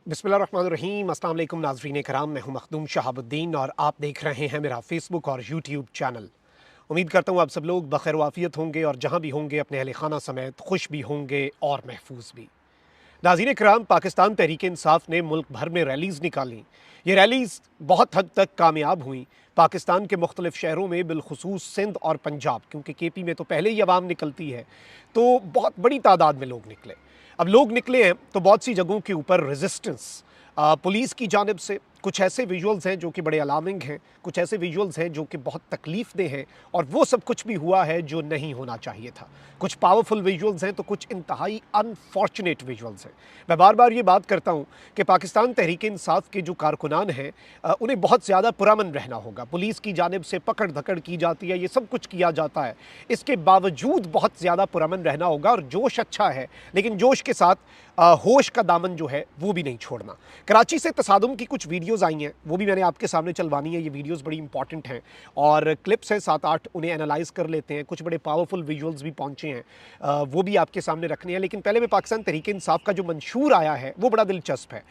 बिस्मिल्लाहिर्रहमानिर्रहीम। अस्सलाम वालेकुम नाज़रीन कराम, मैं हूं मखदूम शहाबुद्दीन और आप देख रहे हैं मेरा फेसबुक और यूट्यूब चैनल। उम्मीद करता हूं आप सब लोग बखैर वाफ़ियत होंगे और जहां भी होंगे अपने अहले खाना समेत खुश भी होंगे और महफूज भी। नाज़रीन कराम, पाकिस्तान तहरीक इंसाफ ने मुल्क भर में रैलीज़ निकाली। ये रैलीज़ बहुत हद तक कामयाब हुई। पाकिस्तान के मुख्तलिफ शहरों में बिलखुसूस सिंध और पंजाब, क्योंकि केपी में तो पहले ही अवाम निकलती है, तो बहुत बड़ी तादाद में लोग निकले। अब लोग निकले हैं तो बहुत सी जगहों के ऊपर रेजिस्टेंस पुलिस की जानिब से, कुछ ऐसे विजुअल्स हैं जो कि बड़े अलार्मिंग हैं, कुछ ऐसे विजुअल्स हैं जो कि बहुत तकलीफ दे हैं, और वो सब कुछ भी हुआ है जो नहीं होना चाहिए था। कुछ पावरफुल विजुअल्स हैं तो कुछ इंतहाई अनफॉर्चुनेट विजुअल्स हैं। मैं बार बार ये बात करता हूँ कि पाकिस्तान तहरीक इंसाफ के जो कारकुनान हैं उन्हें बहुत ज़्यादा पुरअमन रहना होगा। पुलिस की जानिब से पकड़ धकड़ की जाती है, ये सब कुछ किया जाता है, इसके बावजूद बहुत ज़्यादा पुरअमन रहना होगा। और जोश अच्छा है, लेकिन जोश के साथ होश का दामन जो है वो भी नहीं छोड़ना। कराची से तसादुम की कुछ वीडियोस आई हैं, वो भी मैंने आपके सामने चलवानी है। ये वीडियोस बड़ी इंपॉर्टेंट हैं और क्लिप्स हैं 7-8, उन्हें एनालाइज कर लेते हैं। कुछ बड़े पावरफुल विजुअल्स भी पहुंचे हैं, वो भी आपके सामने रखने हैं। लेकिन पहले मैं पाकिस्तान तहरीक इंसाफ का जो मंशूर आया है वो बड़ा दिलचस्प है,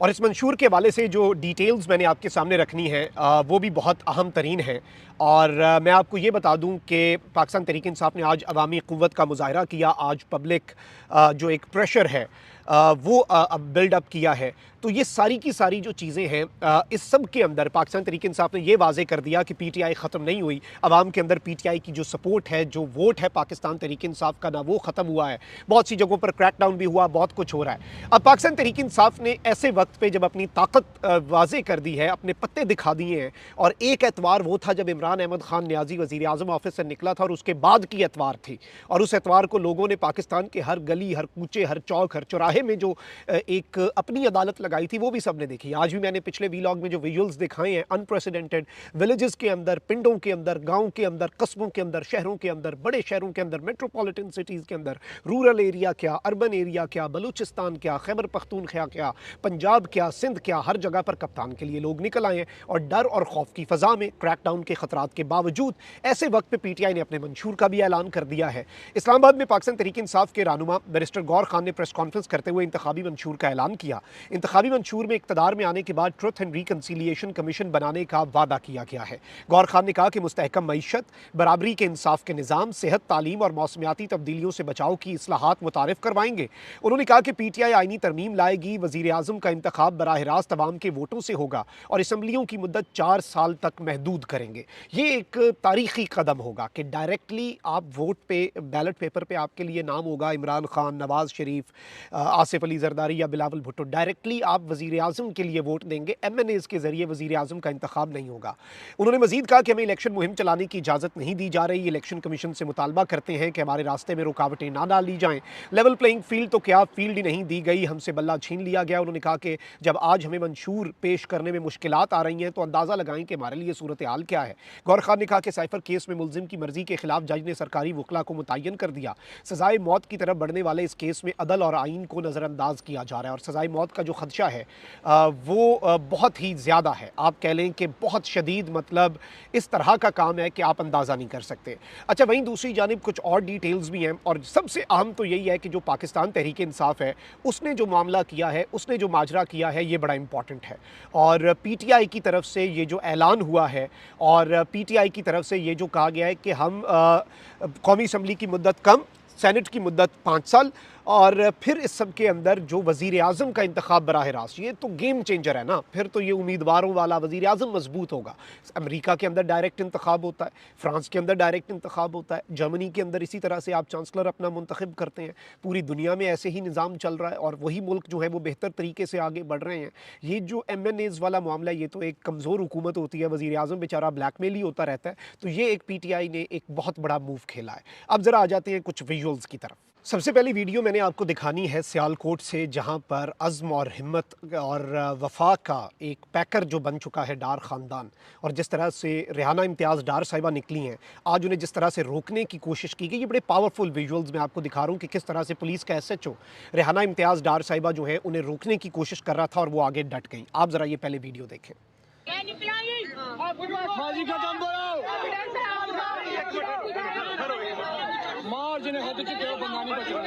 और इस मंशूर के हवाले से जो डिटेल्स मैंने आपके सामने रखनी है वो भी बहुत अहम तरीन है। और मैं आपको ये बता दूं कि पाकिस्तान तहरीक इंसाफ ने आज अवामी क़ुव्वत का मुज़ाहरा किया। आज पब्लिक जो एक प्रेशर है वो बिल्डअप किया है। तो ये सारी की सारी जो चीज़ें हैं, इस सब के अंदर पाकिस्तान तहरीक इंसाफ ने ये वाज़े कर दिया कि पीटीआई ख़त्म नहीं हुई। अवाम के अंदर पीटीआई की जो सपोर्ट है, जो वोट है पाकिस्तान तहरीक इंसाफ का, ना वो ख़त्म हुआ है। बहुत सी जगहों पर क्रैकडाउन भी हुआ, बहुत कुछ हो रहा है। अब पाकिस्तान तहरीक इंसाफ ने ऐसे वक्त पे जब अपनी ताकत वाज़े कर दी है, अपने पत्ते दिखा दिए हैं, और एक एतवार वो था जब इमरान अहमद खान न्याजी वज़ीर आज़म ऑफिस से निकला था, और उसके बाद की एतवार थी, और उस एतवार को लोगों ने पाकिस्तान के हर गली, हर कूचे, हर चौक, हर चौराहे में जो एक अपनी अदालत लगाई थी वो भी सबने देखी। आज भी मैंने पिछले वीलॉग में जो विजुअल्स दिखाए हैं, अनप्रेसिडेंटेड, विलेजेस के अंदर, पिंडों के अंदर, गाँव के अंदर, कस्बों के अंदर, शहरों के अंदर, बड़े शहरों के अंदर, मेट्रोपॉलिटन सिटीज़ के अंदर, रूरल एरिया क्या, अर्बन एरिया क्या, बलूचिस्तान क्या, खैबर पख्तूनख्वा क्या, पंजाब क्या, सिंध क्या, हर जगह पर कप्तान के लिए लोग निकल आए हैं। और डर और खौफ की फ़ज़ा में, क्रैकडाउन के खतरात के बावजूद, ऐसे वक्त पे पीटीआई ने अपने मंशूर का भी ऐलान कर दिया है। इस्लामाबाद में पाकिस्तान तहरीक इंसाफ के रहनुमा बैरिस्टर गौर खान ने प्रेस कॉन्फ्रेंस करते हुए इंतखाबी मंशूर का ऐलान किया। इंतखाबी मंशूर में इक़्तिदार में आने के बाद ट्रुथ एंड रिकन्सिलिएशन कमीशन बनाने का वादा किया गया है। गौर खान ने कहा कि मुस्तहकम मईशत, बराबरी के इंसाफ के निज़ाम, सेहत, तालीम और मौसमियाती तब्दीलियों से बचाव की इस्लाहात मुतारिफ करवाएंगे। उन्होंने कहा कि पीटीआई आईनी तरमीम लाएगी, वज़ीर आज़म का इंतखाब बराह रास्त अवाम के वोटों से होगा, और असम्बलियों की मुद्दत 4 साल तक महदूद करेंगे। ये एक तारीखी कदम होगा कि डायरेक्टली आप वोट पे, बैलेट पेपर पे आपके लिए नाम होगा इमरान खान, नवाज शरीफ, आसिफ अली जरदारी या बिलावल भुट्टो। डायरेक्टली आप वज़ीर आज़म के लिए वोट देंगे, एमएनएज़ के ज़रिए वज़ीर आज़म का इंतखाब नहीं होगा। उन्होंने मज़ीद कहा कि हमें इलेक्शन मुहिम चलाने की इजाज़त नहीं दी जा रही। इलेक्शन कमीशन से मुतालबा करते हैं कि हमारे रास्ते में रुकावटें ना डाली जाएँ। लेवल प्लेइंग फील्ड तो क्या, फील्ड ही नहीं दी गई, हमसे बल्ला छीन लिया गया। उन्होंने कहा कि जब आज हमें मंशूर पेश करने में मुश्किलात आ रही हैं तो अंदाज़ा लगाएं कि हमारे लिए सूरत हाल क्या है। गौर खान ने कहा कि साइफर केस में मुलजिम की मर्जी के खिलाफ जज ने सरकारी वकला को मुतय्यन कर दिया। सजाए मौत की तरफ बढ़ने वाले इस केस में अदल और आइन को नज़रअंदाज किया जा रहा है, और सजाए मौत का जो खदशा है वो बहुत ही ज़्यादा है। आप कह लें कि बहुत शदीद, मतलब इस तरह का काम है कि आप अंदाज़ा नहीं कर सकते। अच्छा, वहीं दूसरी जानिब कुछ और डिटेल्स भी हैं, और सबसे अहम तो यही है कि जो पाकिस्तान तहरीक इंसाफ है उसने जो मामला किया है, उसने जो माजरा किया है, ये बड़ा इंपॉर्टेंट है। और पीटीआई की तरफ से ये जो ऐलान हुआ है, और पीटीआई की तरफ से ये जो कहा गया है कि हम कौमी असम्बली की मुद्दत कम, सेनेट की मुद्दत 5 साल, और फिर इस सब के अंदर जो वज़ीर आज़म का इंतखाब बराह रास्त, ये तो गेम चेंजर है ना। फिर तो ये उम्मीदवारों वाला वज़ीर आज़म मजबूत होगा। अमेरिका के अंदर डायरेक्ट इंतखाब होता है, फ्रांस के अंदर डायरेक्ट इंतखाब होता है, जर्मनी के अंदर इसी तरह से आप चांसलर अपना मुंतखब करते हैं। पूरी दुनिया में ऐसे ही निज़ाम चल रहा है, और वही मुल्क जो है वो बेहतर तरीके से आगे बढ़ रहे हैं। ये जो एमएनएज़ वाला मामला, ये तो एक कमज़ोर हुकूमत होती है, वज़ीर आज़म बेचारा ब्लैकमेल ही होता रहता है। तो ये एक पीटीआई ने एक बहुत बड़ा मूव खेला है। अब ज़रा आ जाते हैं कुछ विजुअल्स की तरफ। सबसे पहली वीडियो मैंने आपको दिखानी है सियालकोट से, जहां पर अज़्म और हिम्मत और वफा का एक पैकर जो बन चुका है डार ख़ानदान, और जिस तरह से रेहाना इम्तियाज़ डार साहिबा निकली हैं, आज उन्हें जिस तरह से रोकने की कोशिश की गई, ये बड़े पावरफुल विजुअल्स मैं आपको दिखा रहा हूँ कि किस तरह से पुलिस का एसएचओ रेहाना इम्तियाज़ डार साहिबा जो है उन्हें रोकने की कोशिश कर रहा था, और वो आगे डट गई। आप ज़रा ये पहले वीडियो देखें। मार जिन्हें खुद की बंदा नहीं बचा।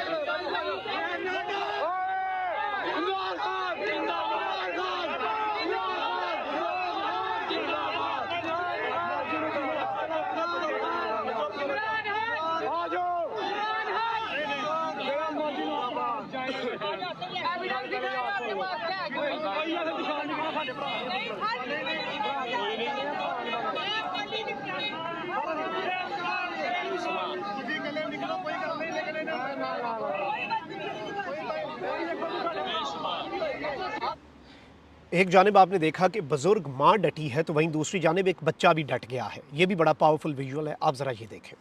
एक जानिब आपने देखा कि बुजुर्ग माँ डटी है तो वहीं दूसरी जानिब एक बच्चा भी डट गया है। ये भी बड़ा पावरफुल विजुअल है, आप जरा ये देखें।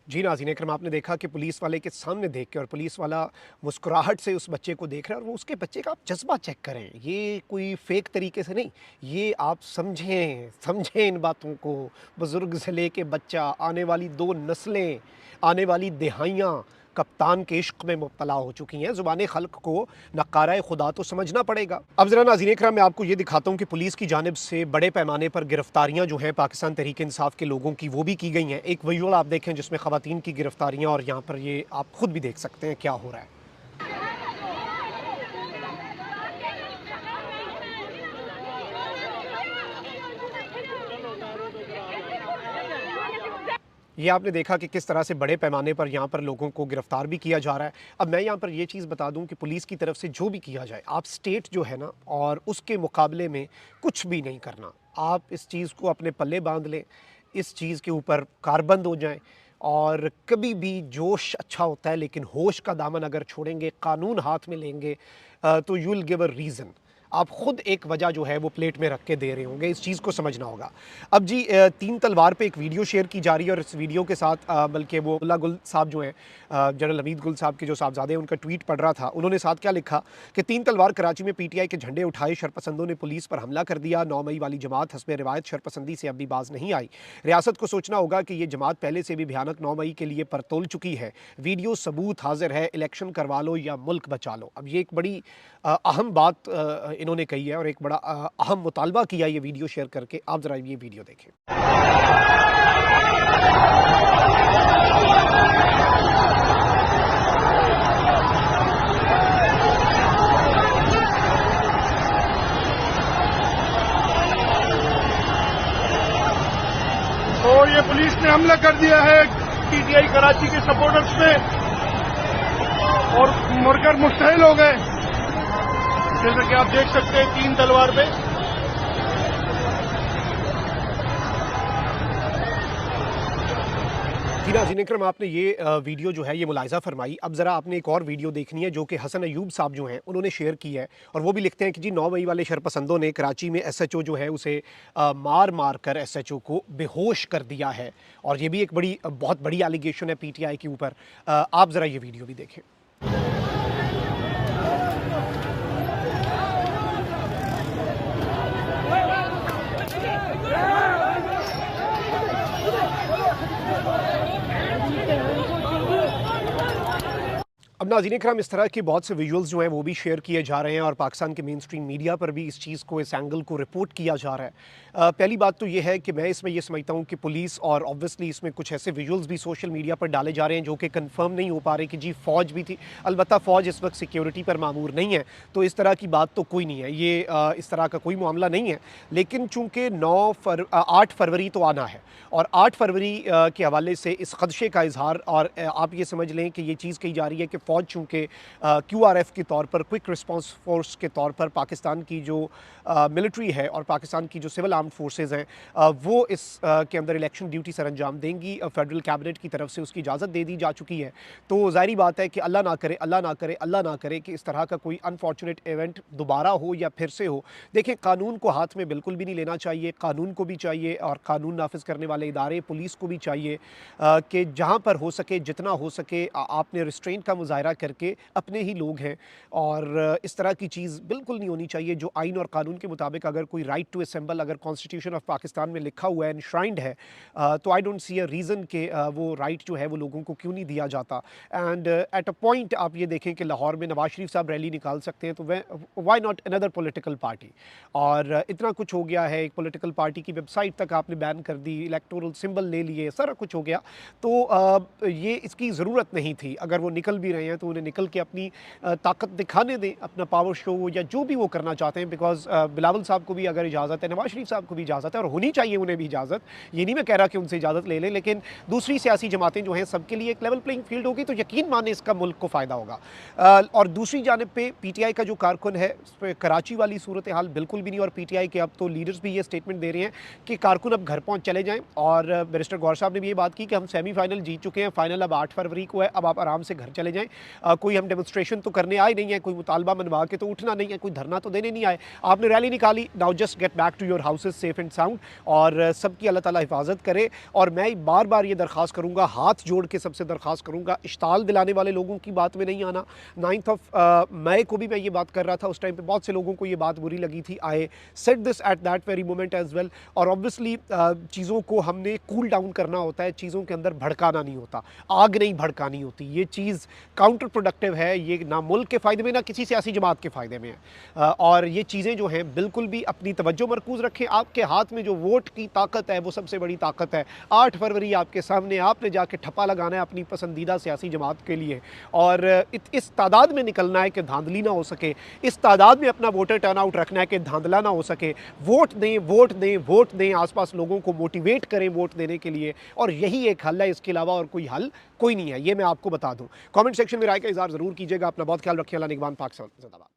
जी नाज़रीन इकराम, आपने देखा कि पुलिस वाले के सामने देख के और पुलिस वाला मुस्कुराहट से उस बच्चे को देख रहा है और वो उसके बच्चे का आप जज्बा चेक करें। ये कोई फेक तरीके से नहीं, ये आप समझें इन बातों को। बुज़ुर्ग से लेके बच्चा, आने वाली 2 नस्लें, आने वाली दिहाइयाँ कप्तान के इश्क में मुब्तला हो चुकी हैं। ज़ुबान खल्क को नक्कारा खुदा तो समझना पड़ेगा। अब ज़रा नाज़रीन इकराम, मैं आपको ये दिखाता हूँ कि पुलिस की जानिब से बड़े पैमाने पर गिरफ्तारियाँ जो हैं पाकिस्तान तहरीक इंसाफ के लोगों की, वो भी की गई हैं। एक विजुअल आप देखें जिसमें ख़वातीन की गिरफ्तारियाँ, और यहाँ पर ये आप खुद भी देख सकते हैं क्या हो रहा है। ये आपने देखा कि किस तरह से बड़े पैमाने पर यहाँ पर लोगों को गिरफ़्तार भी किया जा रहा है। अब मैं यहाँ पर ये चीज़ बता दूँ कि पुलिस की तरफ से जो भी किया जाए, आप स्टेट जो है ना, और उसके मुकाबले में कुछ भी नहीं करना। आप इस चीज़ को अपने पल्ले बांध लें, इस चीज़ के ऊपर कारबंद हो जाएं, और कभी भी जोश अच्छा होता है लेकिन होश का दामन अगर छोड़ेंगे, कानून हाथ में लेंगे, तो you will give a reason. आप खुद एक वजह जो है वो प्लेट में रख के दे रहे होंगे, इस चीज़ को समझना होगा। अब जी 3 तलवार पे एक वीडियो शेयर की जा रही है, और इस वीडियो के साथ बल्कि वो मुल्ला गुल साहब जो हैं, जनरल हमीद गुल साहब के जो साहबजादे हैं, उनका ट्वीट पढ़ रहा था। उन्होंने साथ क्या लिखा कि 3 तलवार कराची में पीटीआई के झंडे उठाए शरपसंदों ने पुलिस पर हमला कर दिया। 9 मई वाली जमात हस्बे रिवायत शरपसंदी से अब भी बाज नहीं आई। रियासत को सोचना होगा कि ये जमात पहले से भी भयानक 9 मई के लिए परतोल चुकी है। वीडियो सबूत हाजिर है, इलेक्शन करवा लो या मुल्क बचा लो। अब ये एक बड़ी अहम बात इन्होंने कही है, और एक बड़ा अहम मुतालबा किया ये वीडियो शेयर करके। आप ज़रा ये वीडियो देखें। तो ये पुलिस ने हमला कर दिया है पीटीआई कराची के सपोर्टर्स पे, और मरकर मुश्तैल हो गए। जैसा कि आप देख सकते हैं 3 तलवार पे। जी नाज़रीन इकराम, आपने ये वीडियो जो है ये मुलाहिज़ा फरमाई। अब ज़रा आपने एक और वीडियो देखनी है जो कि हसन अयूब साहब जो हैं उन्होंने शेयर की है, और वो भी लिखते हैं कि जी 9 मई वाले शरपसंदों ने कराची में एसएचओ जो है उसे मार कर एसएचओ को बेहोश कर दिया है, और ये भी एक बहुत बड़ी एलिगेशन है पीटीआई के ऊपर। आप ज़रा ये वीडियो भी देखें। अब नाज़रीन इकराम, इस तरह के बहुत से विजुअल्स जो हैं वो भी शेयर किए जा रहे हैं, और पाकिस्तान के मेन स्ट्रीम मीडिया पर भी इस चीज़ को, इस एंगल को रिपोर्ट किया जा रहा है। पहली बात तो ये है कि मैं इसमें ये समझता हूँ कि पुलिस, और ऑब्वियसली इसमें कुछ ऐसे विजुअल्स भी सोशल मीडिया पर डाले जा रहे हैं जो कि कंफर्म नहीं हो पा रहे कि जी फ़ौज भी थी। अलबत्ता फ़ौज इस वक्त सिक्योरिटी पर मामूर नहीं है, तो इस तरह की बात तो कोई नहीं है, ये इस तरह का कोई मामला नहीं है। लेकिन चूँकि 8 फरवरी तो आना है, और 8 फरवरी के हवाले से इस खदशे का इजहार, और आप ये समझ लें कि ये चीज़ कही जा रही है कि फ़ौज चूँकि QRF के तौर पर, क्विक रिस्पांस फोर्स के तौर पर, पाकिस्तान की जो मिलिट्री है और पाकिस्तान की जो सिविल आर्म्ड फोर्सेस हैं, वो इस के अंदर इलेक्शन ड्यूटी सर अंजाम देंगी। फेडरल कैबिनेट की तरफ से उसकी इजाज़त दे दी जा चुकी है। तो ज़ाहिर बात है कि अल्लाह ना करे, अल्लाह ना करे, अल्लाह ना करे कि इस तरह का कोई अनफॉर्चुनेट इवेंट दोबारा हो या फिर से हो। देखें, कानून को हाथ में बिल्कुल भी नहीं लेना चाहिए। कानून को भी चाहिए, और कानून नाफिज करने वाले इदारे पुलिस को भी चाहिए कि जहाँ पर हो सके, जितना हो सके, आपने रिस्ट्रेंट का मुजाहरा करके, अपने ही लोग हैं, और इस तरह की चीज़ बिल्कुल नहीं होनी चाहिए। जो आइन और कानून के मुताबिक अगर कोई राइट टू असेंबल अगर कॉन्स्टिट्यूशन ऑफ पाकिस्तान में लिखा हुआ है, एनश्राइंड है, तो I don't see a reason कि वो राइट जो है वो लोगों को क्यों नहीं दिया जाता। एंड एट अ पॉइंट आप ये देखें कि लाहौर में नवाज शरीफ साहब रैली निकाल सकते हैं, तो why not another political party. और इतना कुछ हो गया है, एक पॉलिटिकल पार्टी की वेबसाइट तक आपने बैन कर दी, इलेक्टोरल सिंबल ले लिए, सारा कुछ हो गया। तो ये इसकी ज़रूरत नहीं थी। अगर वो निकल भी रहे हैं तो उन्हें निकल के अपनी ताकत दिखाने दें, अपना पावर शो या जो भी वो करना चाहते हैं। बिकॉज बिलावल साहब को भी अगर इजाज़त है, नवाज शरीफ साहब को भी इजाज़त है और होनी चाहिए उन्हें भी इजाज़त। ये नहीं मैं कह रहा कि उनसे इजाज़त ले लें, लेकिन दूसरी सियासी जमातें जो हैं सबके लिए एक लेवल प्लेइंग फील्ड होगी तो यकीन माने इसका मुल्क को फ़ायदा होगा। और दूसरी जानिब पे पीटीआई का जो कारकुन है, कराची वाली सूरत हाल बिल्कुल भी नहीं। और पीटीआई के अब तो लीडर्स भी ये स्टेटमेंट दे रहे हैं कि कारकुन अब घर पहुंच चले जाएं। और बैरिस्टर गौर साहब ने भी ये बात की कि हम सेमीफाइनल जीत चुके हैं, फाइनल अब 8 फरवरी को है, अब आप आराम से घर चले जाएं। कोई हम डेमोन्स्ट्रेशन तो करने आए नहीं है, कोई मुतालबा मनवा के तो उठना नहीं है, कोई धरना तो देने नहीं आए। आपने रैली निकाली, now just get back to your houses safe and sound. और सबकी अल्लाह ताला हिफाजत करे। और मैं बार बार ये दरख्वास्त करूँगा, हाथ जोड़ के सबसे दरख्वास्त करूँगा, इश्ताल दिलाने वाले लोगों की बात में नहीं आना। 9 मई को भी मैं ये बात कर रहा था, उस टाइम पे बहुत से लोगों को ये बात बुरी लगी थी। I said this at that very moment as well. और ऑब्वियसली चीज़ों को हमने कूल डाउन करना होता है, चीज़ों के अंदर भड़काना नहीं होता, आग नहीं भड़कानी होती। ये चीज़ काउंटर प्रोडक्टिव है, ये ना मुल्क के फ़ायदे में ना किसी सियासी जमात के फ़ायदे में है। और ये चीज़ें जो हैं बिल्कुल भी अपनी तवज्जो मरकूज़ रखें। आपके हाथ में जो वोट की ताकत है वो सबसे बड़ी ताकत है। 8 फरवरी आपके सामने, आपने जाके ठप्पा लगाना है अपनी पसंदीदा सियासी जमात के लिए। और इस तादाद में निकलना है कि धांधली ना हो सके, इस तादाद में अपना वोटर टर्नआउट रखना है कि धांधला ना हो सके। वोट दें, वोट दें, वोट दें, आसपास लोगों को मोटिवेट करें वोट देने के लिए। और यही एक हल है, इसके अलावा और कोई हल कोई नहीं है, ये मैं आपको बता दूं। कमेंट सेक्शन में राय का इज़हार ज़रूर कीजिएगा। अपना बहुत ख्याल रखिए। अल्लाह निगहबान। पाकिस्तान जिंदाबाद।